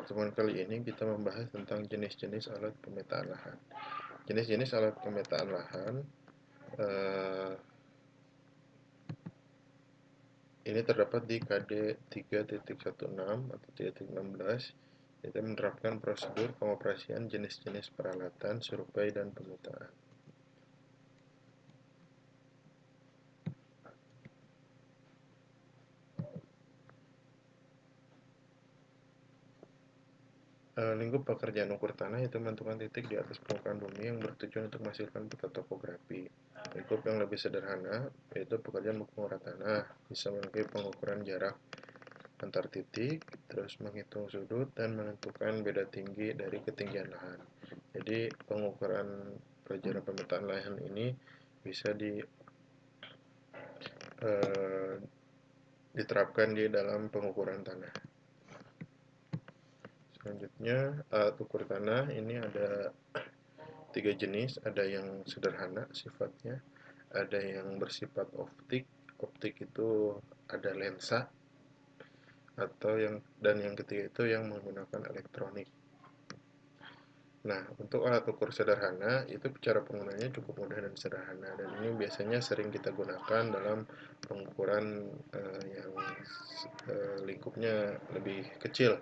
pertemuan kali ini kita membahas tentang jenis-jenis alat pemetaan lahan. Jenis-jenis alat pemetaan lahan ini terdapat di KD 3.16 atau 3.16, yaitu menerapkan prosedur pengoperasian jenis-jenis peralatan, survei, dan pemetaan. Lingkup pekerjaan ukur tanah itu menentukan titik di atas permukaan bumi yang bertujuan untuk menghasilkan peta topografi. Lingkup yang lebih sederhana yaitu pekerjaan mengukur tanah, bisa melakukan pengukuran jarak antar titik, terus menghitung sudut dan menentukan beda tinggi dari ketinggian lahan. Jadi pengukuran pelajaran pemetaan lahan ini bisa diterapkan di dalam pengukuran tanah. Selanjutnya, alat ukur tanah ini ada 3 jenis, ada yang sederhana sifatnya, ada yang bersifat optik. Optik itu ada lensa, dan yang ketiga itu yang menggunakan elektronik. Nah, untuk alat ukur sederhana itu cara penggunaannya cukup mudah dan sederhana, dan ini biasanya sering kita gunakan dalam pengukuran yang lingkupnya lebih kecil.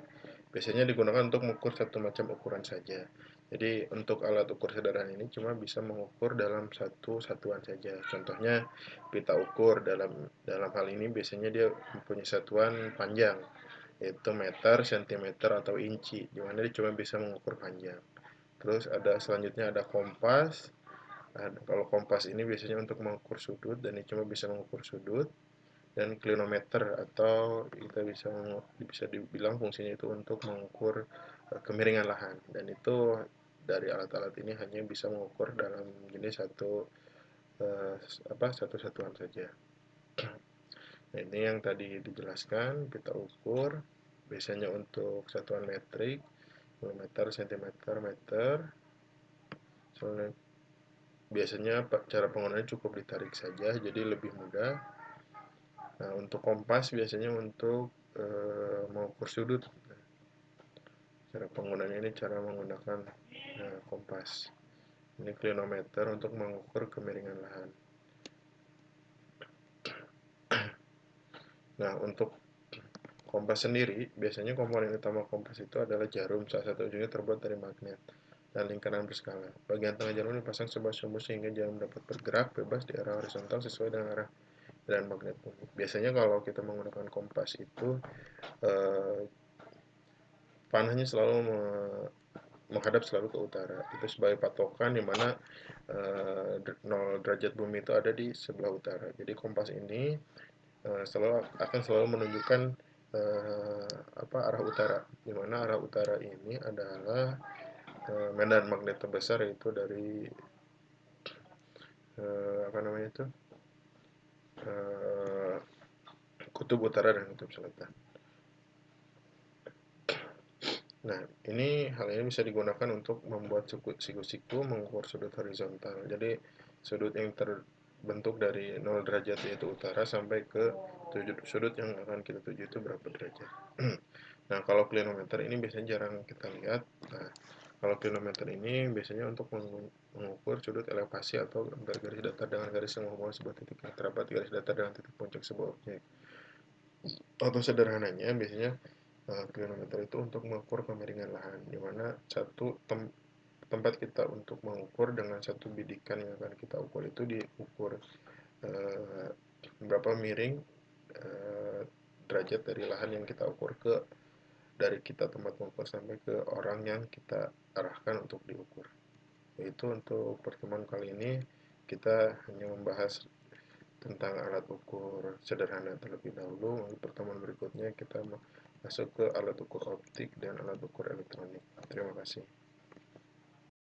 Biasanya digunakan untuk mengukur satu macam ukuran saja. Jadi untuk alat ukur sederhana ini cuma bisa mengukur dalam satu satuan saja. Contohnya pita ukur dalam hal ini biasanya dia mempunyai satuan panjang, yaitu meter, sentimeter, atau inci, di mana dia cuma bisa mengukur panjang. Terus selanjutnya ada kompas. Kalau kompas ini biasanya untuk mengukur sudut, dan ini cuma bisa mengukur sudut. Dan klinometer, atau kita bisa dibilang fungsinya itu untuk mengukur kemiringan lahan, dan itu dari alat-alat ini hanya bisa mengukur dalam jenis satu satuan saja. Nah, ini yang tadi dijelaskan, pita ukur biasanya untuk satuan metrik, kilometer, sentimeter, meter. Biasanya cara penggunaannya cukup ditarik saja, jadi lebih mudah. Nah, untuk kompas biasanya untuk mengukur sudut. Cara penggunaannya ini cara menggunakan kompas. Ini klinometer untuk mengukur kemiringan lahan. Nah, untuk kompas sendiri, biasanya komponen utama kompas itu adalah jarum, salah satu ujungnya terbuat dari magnet dan lingkaran berskala. Bagian tengah jarum dipasang sebuah sumbu sehingga jarum dapat bergerak bebas di arah horizontal sesuai dengan arah dan magnet bumi. Biasanya kalau kita menggunakan kompas itu panahnya selalu menghadap selalu ke utara. Itu sebagai patokan di mana 0 derajat bumi itu ada di sebelah utara. Jadi kompas ini akan selalu menunjukkan arah utara, di mana arah utara ini adalah medan magnet terbesar, yaitu dari kutub utara dan kutub selatan. Nah, hal ini bisa digunakan untuk membuat siku-siku mengukur sudut horizontal. Jadi sudut yang terbentuk dari 0 derajat yaitu utara sampai ke sudut yang akan kita tuju itu berapa derajat. Nah, kalau klinometer ini biasanya jarang kita lihat. Nah, kalau klinometer ini biasanya untuk mengukur sudut elevasi atau garis datar dengan garis yang menghubungkan sebuah titik yang terdapat garis datar dengan titik puncak sebuah objek. Atau sederhananya biasanya klinometer itu untuk mengukur kemiringan lahan, di mana tempat kita untuk mengukur dengan satu bidikan yang akan kita ukur itu diukur berapa miring derajat dari lahan yang kita ukur dari kita tempat mengukur sampai ke orang yang kita arahkan untuk diukur. Yaitu untuk pertemuan kali ini kita hanya membahas tentang alat ukur sederhana terlebih dahulu. Untuk pertemuan berikutnya kita masuk ke alat ukur optik dan alat ukur elektronik. Terima kasih.